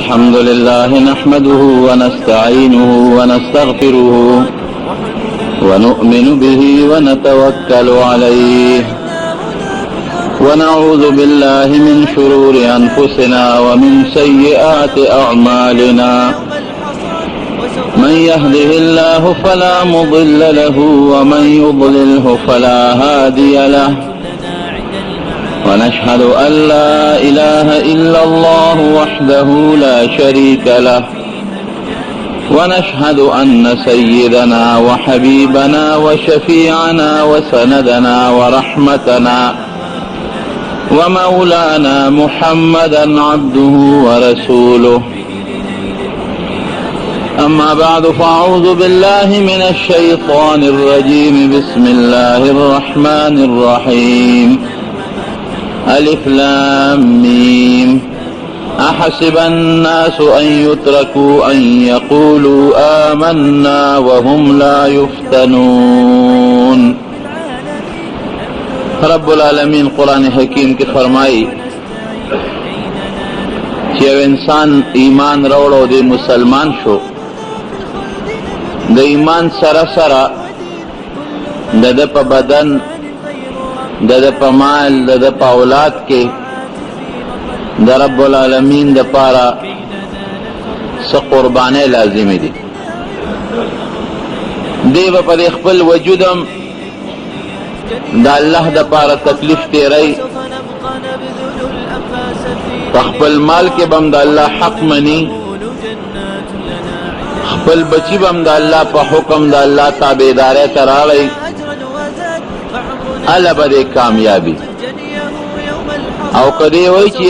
الحمد لله نحمده ونستعينه ونستغفره ونؤمن به ونتوكل عليه ونعوذ بالله من شرور أنفسنا ومن سيئات أعمالنا من يهده الله فلا مضل له ومن يضلله فلا هادي له ونشهد أن لا إله إلا الله وحده لا شريك له ونشهد أن سيدنا وحبيبنا وشفيعنا وسندنا ورحمتنا ومولانا محمدا عبده ورسوله أما بعد فأعوذ بالله من الشيطان الرجيم بسم الله الرحمن الرحيم ألف لام ميم أحسب الناس أن يتركوا أن يقولوا آمنا وهم لا يفتنون. رب العالمین قرآن حکیم کی فرمائی کہ انسان ایمان روڑو دے مسلمان شو د ایمان سره سره د په بدن د په مال د په اولاد کې د رب العالمین د پاره څه قربانې لازمي دي. دی په خپل وجودم د الله د پاره تکلیف تیری په خپل مال کې بم د الله حق مني خپل بچی بم د الله په حکم د الله تابعداري تراړي الا بده کامیابی او کدی وای چې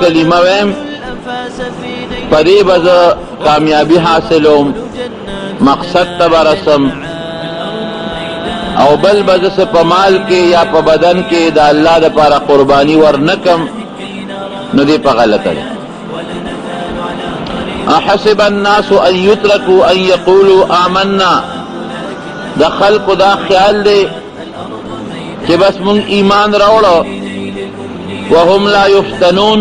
کلمه ویم پدې بز کامیابی حاصلوم مقصد تبرسم او بل بز په مال کې یا په بدن کې د الله د لپاره قرباني ورنکم نو دې په غلطه ده. احسب الناس ان يتركوا ان يقولوا آمنا د خلق دا خیال دی کہ بس مونږ ایمان راوړو وهم لا يفتنون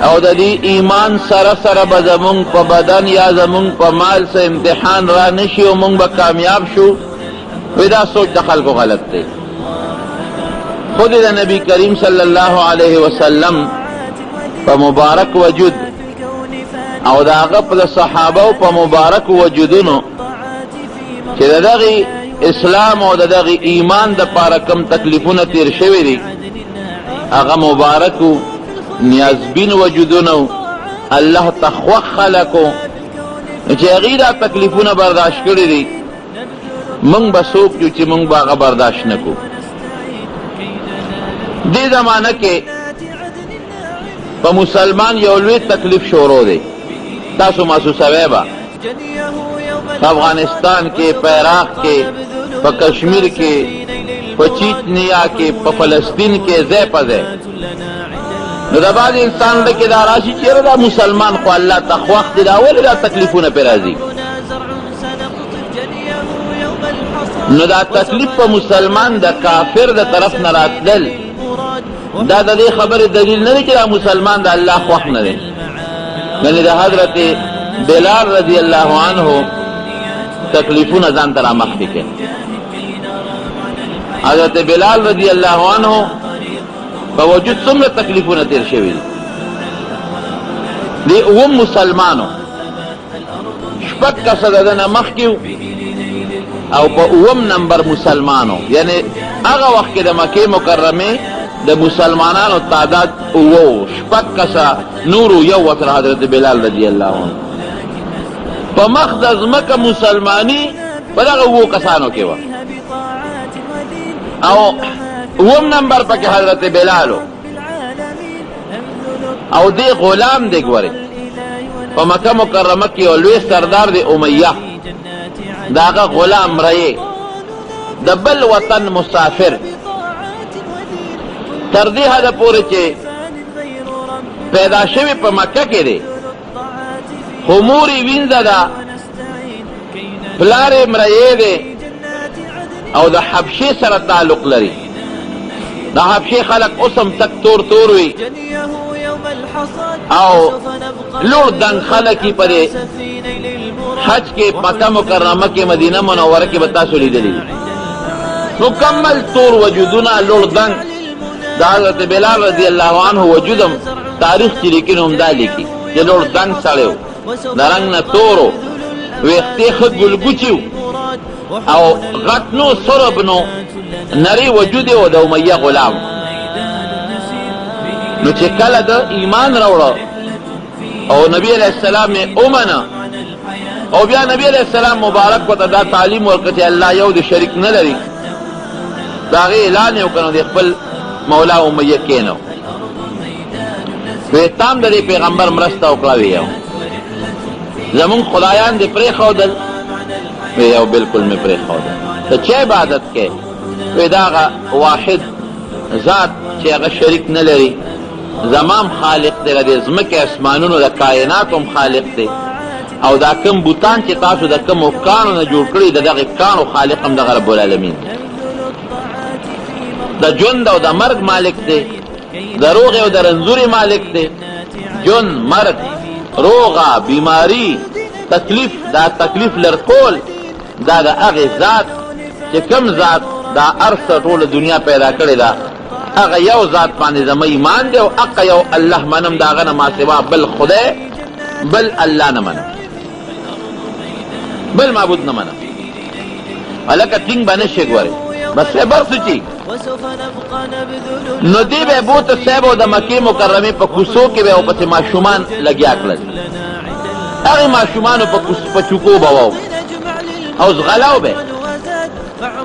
او د دې ایمان سره سره به زمونږ په بدن یا زمونږ په مال سره امتحان را نشي او مونږ به کامیاب شو. ودا سوچ د خلکو غلط دی. خود د نبی کریم صلی الله علیه وسلم په مبارک وجود او د هغه په صحابه او په مبارک وجودونو چې دغه اسلام او دغه ایمان د پاره کم تکلیفونه تیر شوی دي هغه مبارکو نیازبین وجودونو الله تخوخ خلقو چې هغه دا تکلیفونه برداشت کړی دي مونږ به څوک چې مونږ به هغه برداشت نکو. دې زمانہ کې په مسلمان یو لوی تکلیف شروع دی. تاسو محسوسوي به په افغانستان کې په عراق کې په کشمیر کې په چیچنیا کې په فلسطین کې ځای په ځای نو د بعض انسان لکه دا راشي چې دا مسلمان خو الله تخوخ دی دا ولې دا تکلیفونه پې راځي. نو دا تکلیف په مسلمان د کافر د طرف نه راتلل دا د دې خبرې دلیل نه دی چې دا مسلمان د الله خوښ نه دی. یعنې د حضرت بلال رضی الله عنه تکلیفونه ځان ته رامخکې کړي. حضرت بلال رضی الله عنه په وجود څومره تکلیفونه تیر شوي دي. اوم مسلمانو شپږ کسه د ده نه مخکې او په اوم نمبر مسلمانو یعنی هغه وخت کې د مکې مکرمې د مسلمانانو تعداد اوو شپږ کسه نورو یو ورسره حضرت بلال رضی الله عنه په مخ د ځمکه مسلماني په دغه اوو کسانو کې وه او اوم نمبر پکې حضرت بلالو او دی غلام دی. ګورئ په مکه مکرمه کې یو لوی سردار دی امیه د هغه غلام رئیس د بل وطن مسافر تر دې حده پورې چې پیدا شوی په مکه کې دی خو مور یې وینځه ده پلار یې مریی دی او د حبشې سره تعلق لري. د حبشې خلق اوسم تک تور تور وي او لوړ دنګ خلک پرې حج کې مکه مکرمه کې مدینه منوره کې به تاسو لیدلي مکمل تور وجودونه لوړ دنګ د حضرت بلال رضی الله عنه وجودم تاریخ چې لیکي نو همدا لیکي چې لوړ دنګ سړی و د رنګ نه تور و ویښتې ښه ګلګوچي و او غټ نو سرب نو نری وجود یې و د امیه غلام نو چې کله د ایمان راوړه او نبی علیہ السلام یې ومنه او بیا نبی علیہ السلام مبارک ورته دا تعلیم ورکړه چې الله یو د شریک نه لري د هغې اعلان یې وکړ د خپل مولا امیه کېنو وی تام د دې پیغمبر مرسته وکړه ویو زمونږ خدایان دې پرېښودل ویو بلکل مې پرېښودل ته چا عبادت کې وی د هغه واحد ذات چې هغه شریک نه لري زمام خالق دی د ځمکې اسمانونو د کائناتو هم خالق دی او دا کم بوتان چې تاسو د کمو کاڼو نه جوړ کړي د دغې کاڼو خالق هم دغه رب العالمین د ژوند او د مرګ مالک دی د روغې او د رنځورې مالک دی ژوند مرګ روغه بیماری تکلیف دا تکلیف لرکول دا د هغې ذات چې کم ذات دا ارسه ټوله دنیا پیدا کړې ده هغه یو ذات باندې زما ایمان دی او هغه یو الله منم د هغه نه ما سوا بل خدای بل الله نه منم بل معبود نه منم هلکه ټینګ به نشي ګورې بس صبر سوچي نو دی به بوته صاحب او د مکې مکرمې په کوڅو کې به او پسې ماشومان لګیا کړل هغې ماشومانو په چوکو به وو او زغلاو به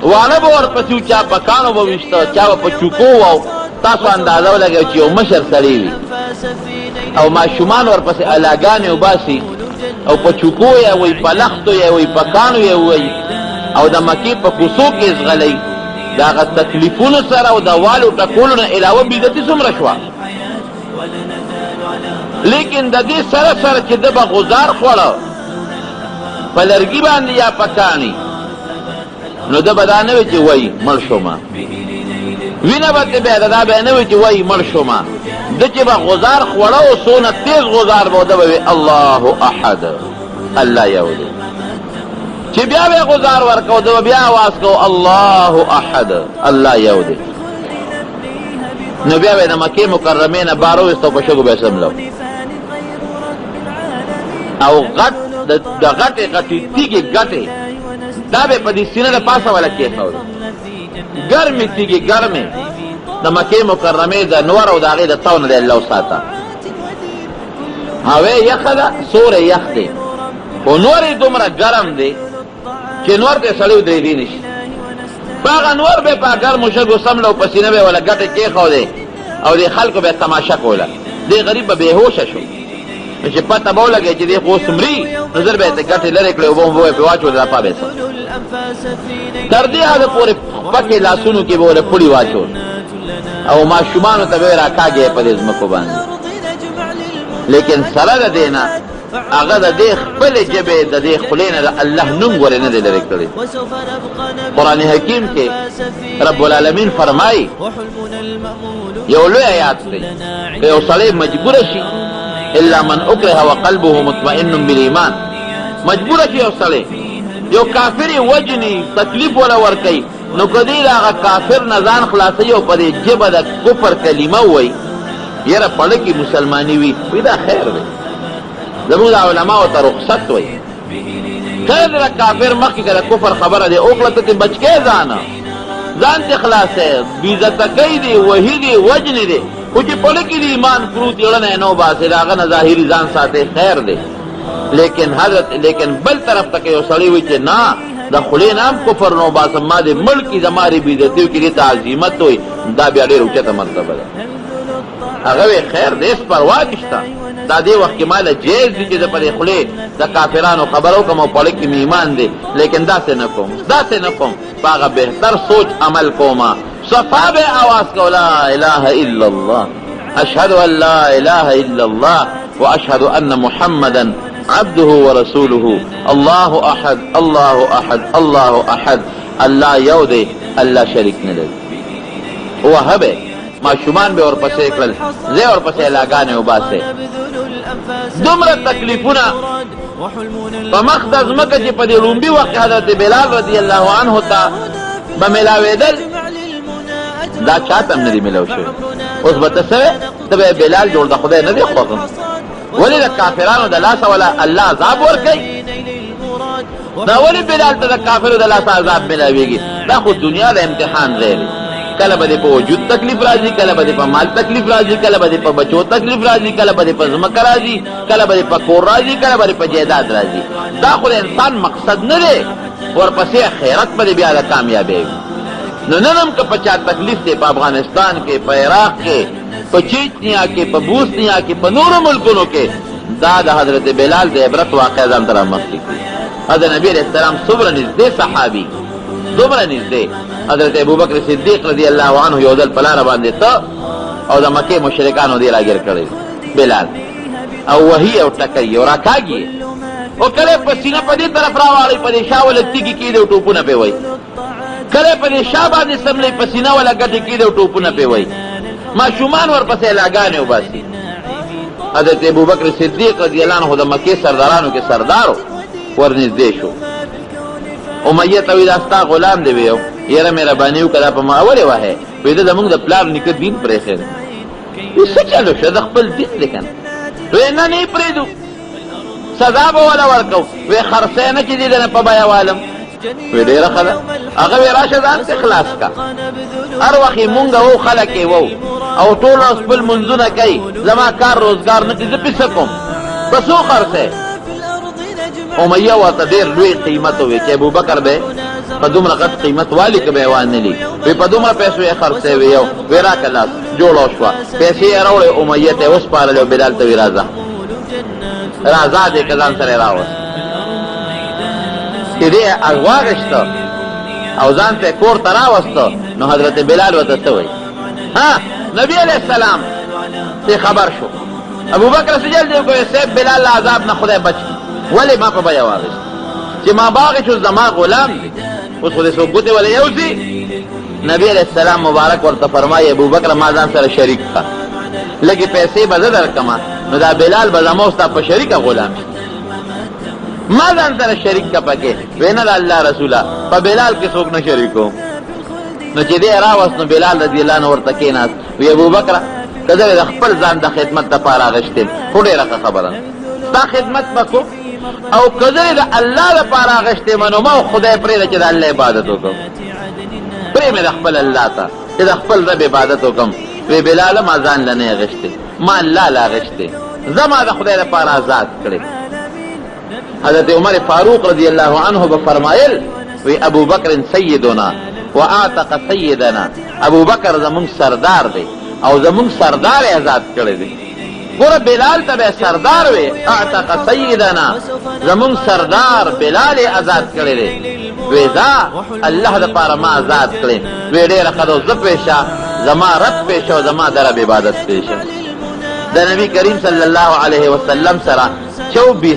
واړه به ورپسې و چا په کاڼو به ویشته چا به په چوکو وو تاسو اندازه ولګوئ چې یو مشر سړی وي او ماشومان ورپسې الاګانې وباسي او په چوکو یې وی په لختو یې وی په کاڼو یې وی او د مکې په کوڅو کې زغلی د هغه تکلیفونو سره او د والو ټکولو نه علاوه بدعتي څومره شوه لیکن د دې سره سره چې ده به غزار خوړه په لرګي باندې یا په کاڼي نو ده به دا نه وي چې وایي مړ شومه وینه به ترې بیا دا بیا نه وي چې وایي مړ شومه ده چې به غزار خوړه او څونه تیز غزار به ده به وي الله احد الله یو دی چې بیا به غزار ورکو ده به بیا اواز کو الله احد الله یو دی نو بیا به د مکې مکرمې نه بار وویسته په شګو به یې سملو او غټ د غټې غټې تیږې ګټې دا به په دې سینه د پاسه ولا کېښود ګرمې تیږې ګرمې د مکې مکرمې د نور او د هغې د تاو نه دی الله وساته هوی یخه ده سوری یخ دی خو نور یې دومره ګرم دی چې نور ته سړی ودرېدی نه شي په هغه نور به په ګرمو شګو سمله او په سینه به ولا ګټې کېښودې او دې خلکو به تماشه کوله دې غریب به بېهوشه شو چې پته به ولګی چې دې خو اوس مري نو زر به یې ته ګټې لرې کړې اوبه به پې واچولې رافا به یې تر دې حده پورې پکې لاسونو کې به ولې پوړي واچول او ماشومانو ته به یې راکاږې په دې ځمکو باندې لیکن سره د دې نه هغه د دې خپلې ژبې د دې خولې نه د الله نوم ورې نه دی لرې کړی قرآن حکیم کې رب العالمین فرمایي یو لوی آیات دی که یو سړی مجبوره شي الا من اکره وقلبه مطمئن بالایمان مجبوره شي یو سړی یو کافر یې وجني تکلیف ولا ورکوي نو که دی د هغه کافر نه ځان خلاصوي او په دې ژبه د کفر کلمه ووایي یاره پړکې مسلماني وي وي دا خیر دی زموږ د علماو ته رخصت وایي خیر دی د کافر مخکې که د کفر خبره دی وکړه ته ترې بچ کې ځان ترې خلاصوي بېعزته کوي دی وهي دی وجنې دی خو چې پړه کې د ایمان پروت یړنی نو باسې د هغه نه ظاهري ځان ساتي خیر دی لیکن بل طرف ته که یو سړی وي چې نه د خولې نه هم کفر نو باسم ما د ملکي زما رې بېعزتي وکړي دې ته عظیمت وایي دا بیا ډېر اوچته مرتبه ده هغه وی خیر دې هېڅ پروا نشته دا دې وخت کې ماله جایز دي چې زه په دې خولې د کافرانو خبره وکړم او پړه کې مې ایمان دی لیکن داسې نه کوم په هغه بهتر سوچ عمل کومه صفا به آواز کو لا اله الا الله اشهد ان لا اله الا الله واشهد ان محمدا عبده ورسوله الله احد الله احد الله احد الله یو دی الله شریک نه لري وهبه ماشومان به ورپسې کړل زه ورپسې لاګانې وباسې دومره تکلیفونه په مخ د ځمکه چې په دې لومبي وخت حضرت بلال رضی الله عنه ته به ملاوېدل دا چاته هم نه دي ملاو شوي اوس به ته څه ته به بلال جوړ د خدای نه دی خوښ ولې د کافرانو د لاسه ولا الله عذاب ورکوي دا ولې بلال ته د کافرو د لاسه عذاب ملاوېږي دا خو دنیا د امتحان ځای دی کله به دې په وجود تکلیف راځي کله به دې په مال تکلیف راځي کله به دې په بچو تکلیف راځي کله به دې په ځمکه راځي کله به دې په کور راځي کله به دې په جایداد راځي دا خو د انسان مقصد نه دی ورپسې خیرت به دې بیا د کامیابۍ نو نن هم که په چا تکلیف دی په افغانستان کې په عراق کې په چیچنیا کې په بوسنیا کې په نورو ملکونو کې دا د حضرت بلال د عبرت واقع ځان ته رامخکې کړي حضرت نبی علیہ السلام څومره نږدې صحابي دومره نږدې حضرت ابوبکر صدیق رضی الله عنه یو ځل په لاره باندې ته او د مکې مشرکانو دې راګیر کړی بلال او وهي او ټکري او راکاږي او کله په سینه په دې طرف راواړي په دې شا ولا تیږي کېدې او ټوپونه پې وایي کله په دې شا باندې سملې په سینه ولا ګټې کېدې او ټوپونه پې وایي ماشومان ورپسې لاګانې وباسي حضرت ابوبکر صدیق رضی الله عنه د مکې سردارانو کې سردارو ورنږدې شو امیه ته وی دا ستا غلام دی ویو یاره مهرباني وکړه په ما ولې وهې وی دا زمونږ د پلار نیکه دین پرېښی دی وی څه چلو شه د خپل دین دی که نه وی نه نه یې پرېږدو سزا به وله ورکو وی خرڅی نه چې دې نه په بیه والم وی ډېره ښه ده هغه وی راشه ځان ته خلاص کا هر وخت یې مونږ وو خلک یې وو او ټول خپل منځونه کوي زما کار روزګار نه کړي زه پې څه کوم په څو خرڅی امیه ورته ډېر لوی قیمت ووی چې ابوبکر به په دومره غټ قیمت والي که به یې وانلي وی په دومره پیسو یې خرڅی وی یو وی راکه لاس جوړه شوه پیسې یې راوړې امیه ته یې وسپارلې او بلال ته وی راځه راځه دې که ځان سره یې راوست چې دې واغېسته او ځان ته کور ته راوسته نو حضرت بلال ورته څه وایي ها نبی علیہ السلام ته خبر شو ابوبکر سجل دی کوی صاحب بلال عذاب نه خدای بچ ولی ما په بیا واغست چې ما باغ شو زما غلام دی اوس خو دې څوک ګوتې ولی یوځي نبی علیہ السلام مبارک ورته فرمایي ابوبکر ما ځان سره شریک کړه لږې پیسې به زه درکمه نو دا بلال به زما ستا په شریکه غلام شي ما ځان سره شریک کړه پکې وی نه د الله رسوله په بلال کې څوک نه شریکوم نو چې دې راوست نو بلال رضی الله عنه ورته کېناست وی ابوبکره که زه د خپل ځان د خدمت دپاره اغېښتې خو ډېره ښه خبره ستا خدمت به کوم او که زه د الله دپاره اغېښتې یم نو ما خدای پرېږده چې د الله عبادت وکړم پرېږمې د خپل الله ته چې د خپل رب عبادت وکړم وی بلاله ما ځان له نه اغېښتې ما الله له اغېښتې زما د خدای دپاره آزاد کړې حضرت عمر فاروق رضی الله عنه به فرمایل وی ابوبکر سیدنا و اعتق سیدنا ابوبکر زمونږ سردار دی او زمونږ سردار آزاد کړی دی ګوره بلال ته به سردار وی اعتق سیدنا زمونږ سردار بلال آزاد کړی دی وی دا الله دپاره ما آزاد کړی وی ډېره ښه ده زه پېشه زما رب پېشه او زما د رب عبادت پېشه د نبی کریم صلی الله علیه وسلم سره 24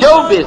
24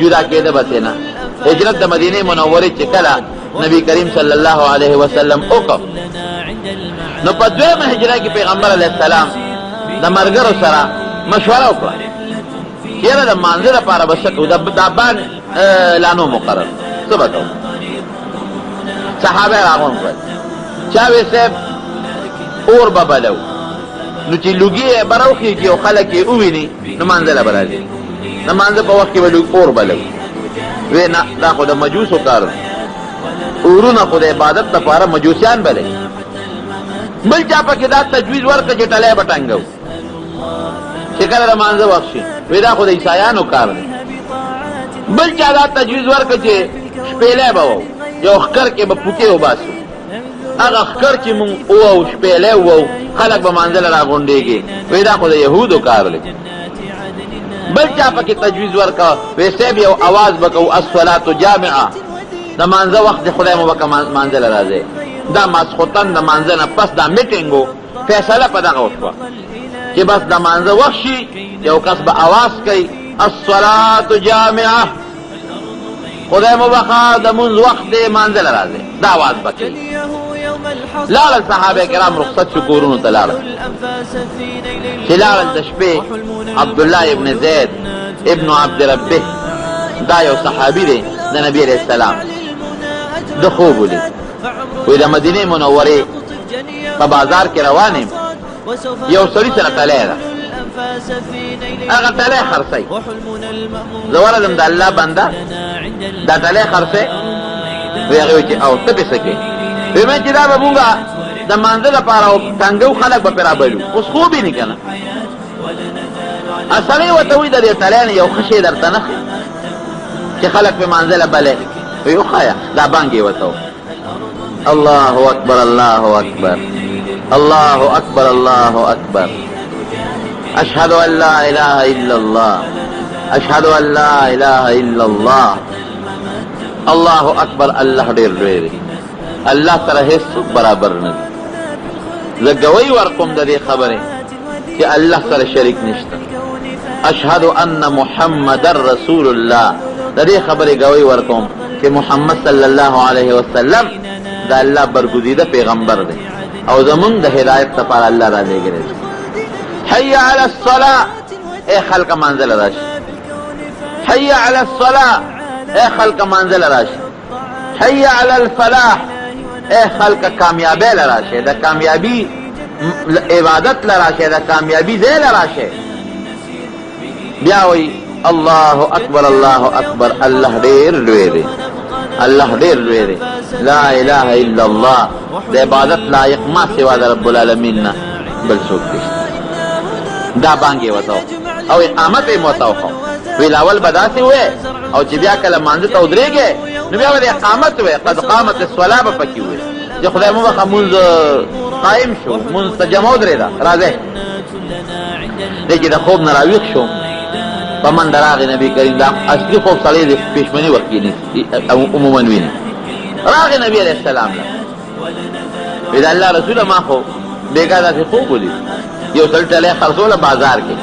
جدا کېده به نه هجرت د مدینه منورې چې کله نبی کریم صلی الله علیه وسلم وکړ نو په دویمه هجره کې پیغمبر علیه السلام د ملګرو سره مشوره وکړه یاره د مانځه دپاره به څه کوو دا بان لا نو مقرر څه به کوو صحابه یې راغونډ کړل چا وی صاحب اور به بلو نو چې لوګي یې به راوخېږي او خلک یې وویني نو مانځه به راځي د مانځه په وخت کې به اور بلو وی نه دا خو د مجوسو کار اورونه خو د عبادت دپاره مجوسیان بلې بل چا پکې دا تجویز ورکړه چې ټلی به ټنګو چې کله د مانځه وخت شي وی دا خو د عیسایانو کار دی بل چا دا تجویز ورکړه چې شپېلی به وو یو ښکر کې به پوکې وباسو هغه ښکر چې مونږ ووو شپېلی ووو خلک به مانځه له راغونډېږي وی دا خو د یهودو کار دی بل چا پکې تجویز ورکړه وی صاحب یو اواز به کوو الصلاة جامعه د مانځه وخت د خدای مو به مانځه له راځئ دا ماسخوتن د مانځه نه پس دا میټینګ و فیصله په دغه وشوه چې بس د مانځه وخت شي یو کس به اواز کوي الصلاة جامعه خدای مو بخوا د مونځ وخت دی مانځه له راځئ دا اواز به کوي لاړل صحابه کرام رخصت شو کورونو ته لاړل چې لاړل د شپې عبدالله ابن زید ابن عبد ربه دا یو صحابي دی د نبی علیہ السلام د خوب ولید وی د مدینې منورې په بازار کې روان یم یو سړي سره تلی ده هغه تلی خرڅوي زه ورغلم د الله بنده دا تلی خرڅوي وی هغې وی چې او ته پې څه کوې وی من چې دا به مونږه د مانځه لپاره ټنګو خلک به پې رابلو اوس خوب یې نه که نه سړی ورته وایي د دې تلی نه یو ښه شی درته نه ښي چې خلک پې مانځه له بلې وی وښایه دا بانګ یې ورته الله اکبر الله اکبر الله اکبر الله اکبر اشهد ان لا اله الا الله اشهد ان لا اله الا الله الله اکبر الله ډېر لوی دی الله سره هیڅ برابر نه دی زه ګوی ورکوم د دې خبرې چې الله سره شریک نشته اشهد ان محمد رسول الله د دې خبرې ګوی ورکوم چې محمد صلی الله علیه وسلم دا الله برگزیده پیغمبر دی او زمون د هدایت لپاره الله را لېږلی دی حي على الصلاة اے خلق منزل راشي حي على الصلاة اے خلق منزل راشي حي على الفلاح اے خلق کامیابی لراشي د کامیابی عبادت لراشي د کامیابی ځای لراشي بیا وی الله اکبر الله اکبر الله ډېر لوی دی الله ډېر لوی دی لا اله الا الله د عبادت لایق ما سوا د رب العالمین نه بل څوک نشته دا بانګې ورته او اقامت یې ورته وښو ویل اول به داسې وې او چې بیا کله مانځه ته ودرېږې نو بیا به د اقامت وې قد قامت الصلاه به پکې وې چې خدای مبخه مونځ قایم شو مونځ ته جمع ودرېده راځئ دی چې د خوب نه راویښ شو په منډه راغی نبي کریم دا اصلي خوب سړی د پېشمني وخت کې عموما ویني راغی نبي علیه السلام له وی د الله رسوله ما خو بېګا داسې خوب ولید یو سړي ټلی خرڅوله بازار کې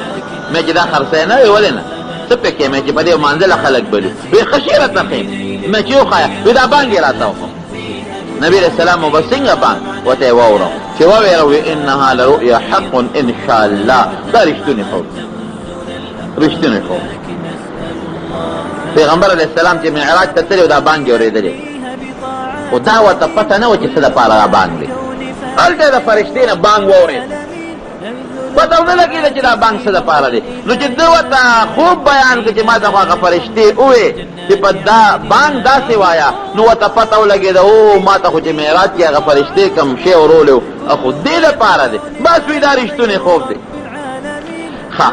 مې چې دا خرڅی نه وی ولې نه څه پې کې مې چې په دې مانځه له خلک بلو وی ښه شی راته ښیم مې چې وښایه وی دا بانګ یې راته وښو نبي علیه السلام وبه څنګه بانګ ورته یې واورم چې وویله وی انها لرؤیا حق ان شاء الله دا رښتونې خوب رښتونې خوب پیغمبر علیه السلام چې معراج ته تللی و دا بانګ یې اورېدلی خو دا ورته پته نه وه چې څه دپاره دا بانګ دی هلته یې د فرشتې نه بانګ واورېد پته ونه لګېده چې دا بانګ څه دپاره دی نو چې ده ورته خوب بیان کړه چې ما ته خو هغه فرشتې ووې چې په دا بانګ داسې وایه نو ورته پته ولګېده او ما ته خو چې معراج کې هغه فرشتې کوم شی ورولی و خو دې دپاره دی بس وی دا رښتونې خوب دی ښه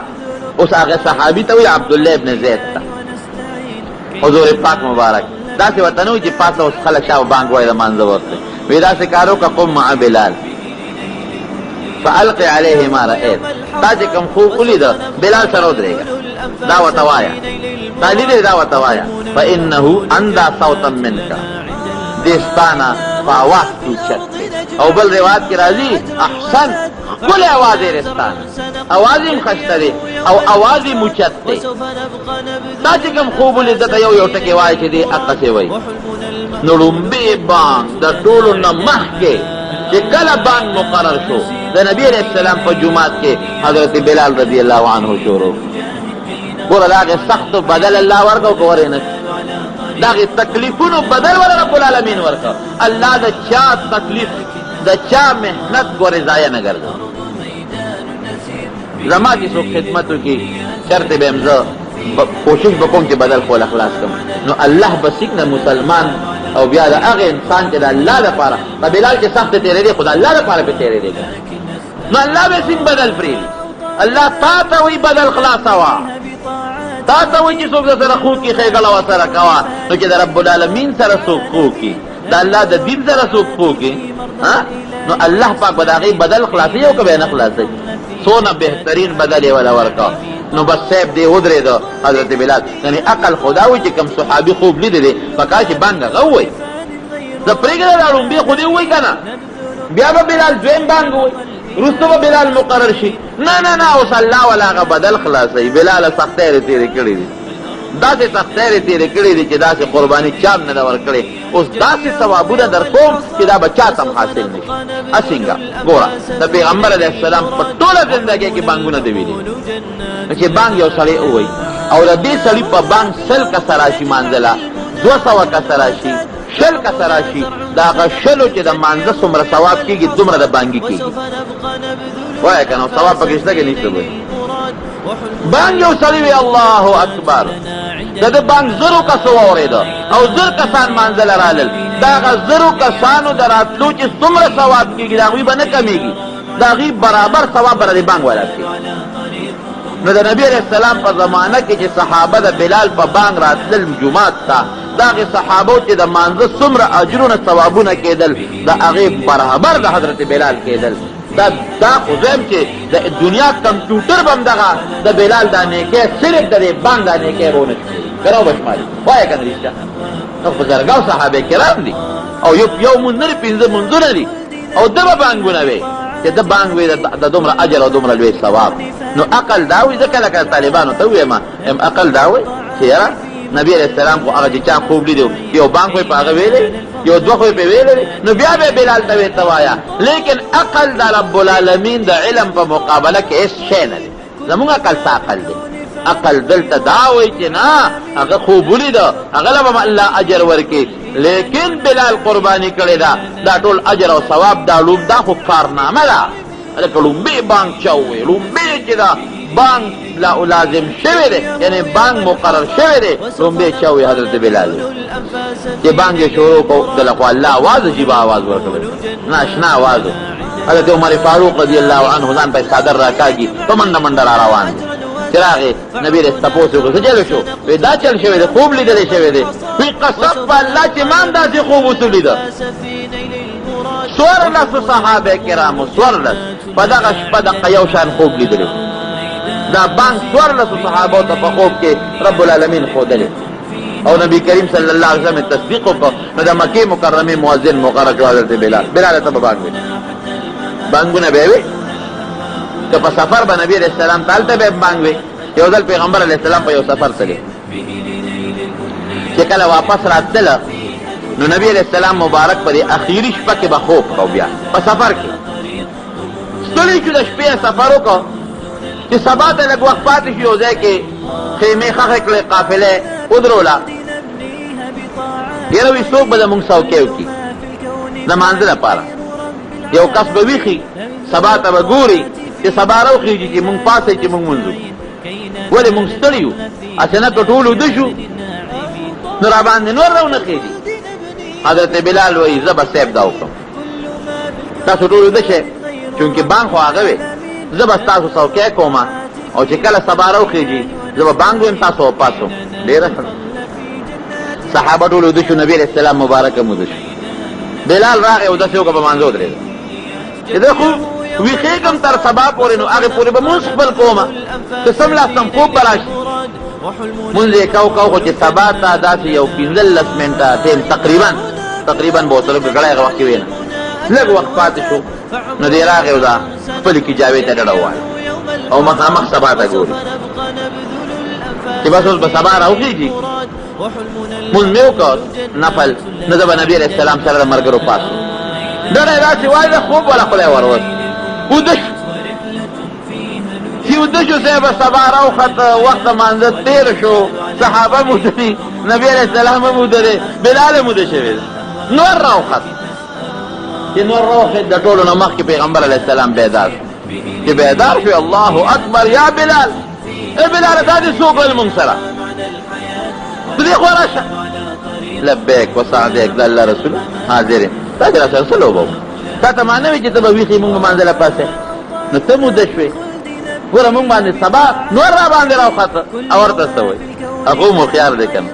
اوس هغه صحابي ته وی عبدالله ابن زید ته حضور پاک مبارک داسې ورته نه وي چې پاسه اوس خلک شا بانګ وایي د مانځه وخت دی وی داسې کار وکړه قم مع بلال فالقي عليه ما رأيت تا چې کوم خوب ولیده بلال سره ودرېږه دا ورته وایه تا لیدې دا ورته وایه فانه اندى صوتا منک دې ستا نه په اواز کې اوچت دی او بل روایت کې راځي احسن ښکلی اواز یې رستا اواز یې هم ښایسته دی او اواز یې اوچت دی تا چې کوم خوب ولیده ته یو ټکې وایه چې دې هغسې وایي نو لومبې بانګ د ټولو نه مخکې چې کله بانګ مقرر شو د نبی علیہ السلام په جماعت کې حضرت بلال رضی الله عنه شروع ګوره د هغې سختو بدل الله ورکړو که ورې نه د هغې تکلیفونو بدل ور رب العالمین ورکړو الله د چا تکلیف د چا محنت ګورې ضایع نه ګرځوي زما چې څوک خدمت وکړي چرته به یم زه کوشش به کوم چې بدل خو خلاص کړم نو الله به سیکنه مسلمان او بیا د هغه انسان چې د الله لپاره په بلال کې سخت تېرېدی خو د الله لپاره پې تېرېدی نو الله به سین بدل پرېږدي الله تا ته وایي بدل خلاصوه تا ته وایي چې څوک د سره خو کي ښېګړه ورسره کوه نو چې د رب العالمین سره څوک خو کي د الله د دین سره څوک خو کي نو الله پاک به د هغې بدل خلاصوي او که به یې نه خلاصوي څونه بهترین بدل یې وله ورکړه نو بس صاحب دی ودرېده حضرت بلال یعنې عقل خو دا وایي چې کوم صحابي خوب لیدی دی پکار چې بانګ هغه ووایي زه پرېږده دا ړومبې خو دې ووایي که نه بیا به بلال دویم بانګ ووایي وروسته به بلال مقرر شي نه نه نه اوس الله ولا هغه بدل خلاصوي بلاله سختۍ یې تېرې کړې دي داسې تختیرې تېرې کړې دي چې داسې قرباني چام نه ده ورکړې. اوس داسې ثوابونه در کوم چې دا به چا ته هم حاصل نه شي. اسنګه ګوره د پیغمبر علیه السلام په ټوله زندګۍ کې بانګونه دي ویلي چې بانګ یو سړی ووایي او د دې سړي په بانګ 100 کسه راشي مانځله 200 کسه راشي 100 کسه راشي د هغه 100 چې د مانځه څومره ثواب کېږي دومره د بانګي کېږي. وایه که نو ثواب پکې شته که نشته وایي. بانګ یو سړی وی الله اکبر د ده بانګ 1000 کسو واورېده او 1000 کسان مانځله رالل. د هغه 1000 کسانو د راتلو چې څومره ثواب کېږي د هغوی به نه کمیږي، د هغوی برابر ثواب به د بانګ والا کېږي. نو د نبی علیہ السلام په زمانه کې چې صحابه د بلال په بانګ راتلل جمعات ته د هغې صحابو چې د مانځه څومره اجرونه ثوابونه کېدل د هغې برابر د حضرت بلال کېدل. دا خو زم چې د دنیا کمپیوټر به هم دغه د بلال دا نیکۍ صرف د دې بانګ دا نیکۍ به ونه شمېري که نه وبشماري. وایه که نه رښتیا نو بزرګاو صحابه کرام دي او یو مونځ نه دي 5 مونځونه دي او ده به بانګونه وی چې د بانګ وی د دومره اجر او دومره لوی ثواب. نو عقل دا وي ځکه لکه طالبانو ته ووایم عقل دا وي چې یاره نبی علیہ السلام خو هغه چې چا خوب لیدو یو بانګ خو یې په هغه ویلی یو 2 خو یې پې ویلی نو بیا به بلال ته ویې ته وایه. لیکن عقل د رب العالمین د علم په مقابله کې هېڅ شی نه دی. زمونږ عقل څه عقل دی؟ عقل دلته دا وایي چې نه هغه خوب ولیده هغه له به الله اجر ورکړي. لیکن بلال قرباني کړې ده دا ټول اجر او ثواب دا خو کارنامه ده. لکه لومبې بانګ چا ووایي لومبې چې ده بانګ لازم شوی دی یعنی بانګ مقرر شوی دی لومبې چا ووایي حضرت بلال چې بانګ یې شروع کو دله خو الله آواز عجیبه آواز ورکړی ناشنا آواز. حضرت عمر فاروق رضی الله عنه ځان ته صادر راکاږي په منډه منډه را روان دی. چې راغې نبي رس تپوس وکړو څه چل شو؟ وی دا چل شوی دی خوب لیدلی شوی دی. وی قسم په الله چې ما هم داسې خوب اوسو لیده. 14 صحابه کرامو 14 په دغه شپه دقه یو شان خوب لیدلی. دا بانګ 14 صحابو ته په خوب کې رب العالمین ښودلی او نبی کریم صلی الله علیه وسلم تصدیق وکړو. نو د مکې مکرمې مؤذن مقرر کړو حضرت بلال ته به بانګ وي بانګونه به یې وي که په سفر به نبی علیہ السلام ته هلته به یې بانګ وي. یو ځل پیغمبر علیہ السلام په یو سفر تللی چې کله واپس راتله نو نبی علیہ السلام مبارک په دې اخیري شپه کې به خوب کو بیا په سفر کې ستړي شو د شپې سفر وکړو چې سبا ته لږ وخت پاتې شي یو ځای کې خیمې ښخې کړې قافله ودروله. یاره وي څوک به زمونږ څوکۍ وکړي د مانځه لپاره. یو کس به ویښي سبا ته به ګوري چې سبا راوخېږي چې مونږ پاسئ چې مونږ مونځو. ولې مونږ ستړي یو هسې نه که ټول وده شو نو راباندې نور راونه خېږي. حضرت بلال وایي زه به صیب دا وکړم تاسو ټول وده شئ چونکې بانګ خو هغه وی زه به ستاسو څوکۍ کوم او چې کله سبا راوخېږي زه به بانګ ویم تاسو وپاسو. ډېره ښه صحابه ټول وده شو نبي علیه السلام مبارک هم وده شو. بلال راغی اودسې وکړه په مانځه ودرېده چې زه خو ویښېږم تر سبا پورې نو هغې پورې به مونځ خپل کومه که څملاستم خوب به راشي. مونځ یې کو خو چې سبا ته داسې یو 15 منټه ټیم تقریبا به ورته لږ ګړی هغه وخت کې وی نه لږ وخت پاتې شو نو دی راغی او دا خپلې کجاوې ته ډډه ووایه او مخامخ سبا ته ګوري چې بس اوس به سبا راوخېږي. مونځ مې وکړ نفل نه زه به نبي علیه السلام سره د ملګرو پاس ډډه یې داسې وایي د خوب والا خدای وروست وده شو چې وده شو صاحب سبا راوخته وخت د مانځه تېر شو صحابه هم وده دي نبي علیه السلام هم وده دی بلال هم وده شوی دی. نور راوخت چې نور راوخت د ټولو نه مخکې پیغمبر علیه السلام بیدار شو چې بیدار شو الله اکبر یا بلال ای بلال دا دې څوک ویل مونږ سره په دې خوا راشه لبیک وسعدیک د الله رسول حاضر یم تا چې راسره څه لوبه وکړه تا ته ما نه وي چې ته به ویښې مونږ مانځه له پاسې نو ته موده شوې ګوره مونږ باندې سبا نور را باندې راوخته او ورته څه وایي هغه مو خیار دی که نه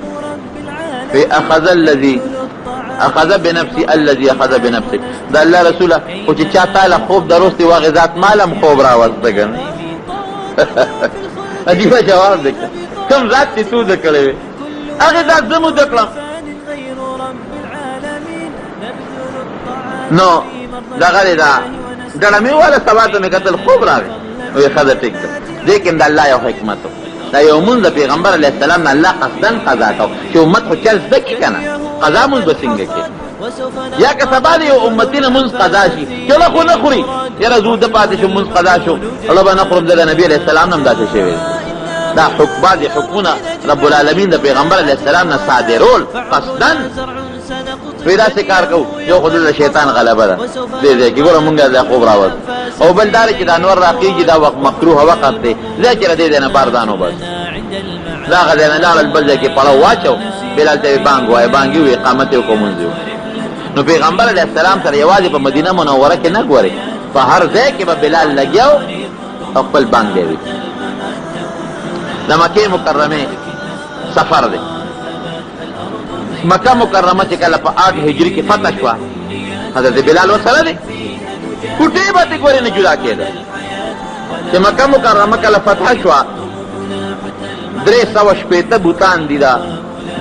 اخذ بنفسي الذي اخذ بنفسك دا الله رسوله خو چې چا تاله خوب دروستې واغې ذات مالم خوب راوسته که نه عجیبه جواب دی که کوم ذات چې تو ده کړی وې هغې ذات زه موده کړم نو دغه دی دا ډډه مې وواله سبا ته مې کتل خوب راغی وایي ښه ده ټیک ده لیکن د الله یو حکمت دا یو مونږ د پیغمبر علیه السلام نه الله قصدن قضا کو چې امت خو چل زده کړي کنه قضا مونږ به څنګه کې یا که سبا د یو امتي نه مونږ قضا شي چلو خو نه خوري یاره زه د پاتې شو مونږ قضا شو الله به نه خورم زه د نبي علیه السلام نه هم داسې شوی دا بعضې حکمونه رب العالمین د پیغمبر علیه السلام نه صادرول قصدن وی داسې کار کوو یو خو دلته شیطان غلبه ده دې ځای کې ګوره مونږ دا خوب راوځ او بل دا چې د انور راخېږي دا وخت مکروه وخت دی ځای چې د دې ځای نه بار ځان وباسي دا هغه ځای نه لاړل بل ځای کې پړاو واچو بلال ته یې بانګ وایه بانګ یې ووایي اقامت یې وکړو مونځ یې نو پیغمبر علیه السلام سره یوازې په مدینه منوره کې نه ګورئ په هر ځای کې به بلال لګیا او خپل بانګ دی وي د مکې مکرمې سفر دی مکه مکرمه چې کله په 8 هجری کې فتح شوه حضرت بلال ورسره دی کوټې به ترې ګورې نه جدا کېده چې مکه مکرمه کله فتح شوه 360 بوتان دي دا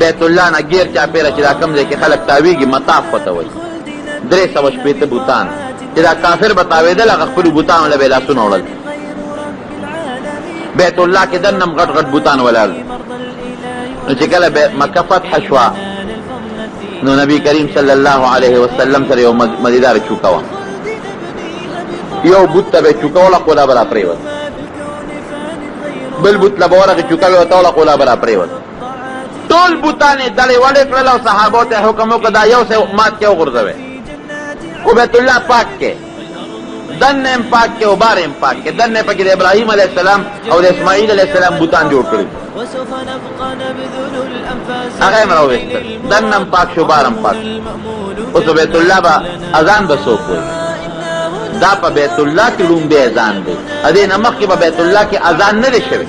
بیت الله نه غیر چاپېره چې دا کوم ځای کې خلک تاویږي مطاف ورته وایي 360 بوتان چې دا کافر به تاوېدل هغه خپلو بوتانو له به یې لاسونه وړل بیت الله کې دنم غټ غټ بوتان ولاړ نو چې کله مکه فتح شوه نو نبی کریم صلی الله علیه وسلم سره یو مزیدار چوکه وه یو بوت ته به یې چوکه وله خو دا به را پرېوت بل بوت له به ورغې چوکه به ورته وله خو دا به را پرېوت ټول بوتان یې دړې وړې کړل او صحابو ته حکم وکړه دا یو څه مات کې وغورځوئ خو بیت الله پاک کې دن هم پاک کې او بار هم پاک کې دن پکې د ابراهیم علیه السلام او د اسماعیل علیه السلام بوتان جوړ کړي هغه یې راوویستل دن هم پاک شو بار هم پاک اوس بیت الله به اذان به څوک وایي دا په بیت الله کې لومبی اذان دی د دې نه مخکې په بیت الله کې اذان نه دی شوی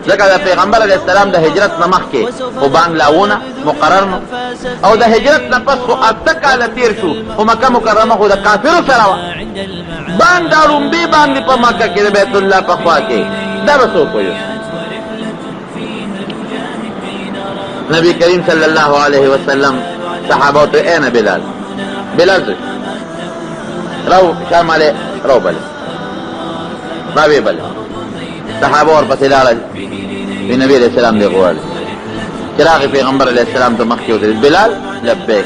ځکه د پیغمبر علیه السلام د هجرت نه مخکې خو بانګ لاونه مقرر نو او د هجرت نه پس خو 8 کاله تېر شو خو مکه مکرمه خو د کافرو سره وه بانګ دا لومبی بانګ دی په مکه کې د بیت الله په خوا کې دا به څوک وایي نبی کریم صلی الله علیه وسلم صحابه ته اين بلال بلال زه راو شامله راو بل راوي بل صحابه ورپسې لاړل نبی علیہ السلام دی غوړ چراغ پیغمبر علیہ السلام ته مخکې ودرېد بلال لبیک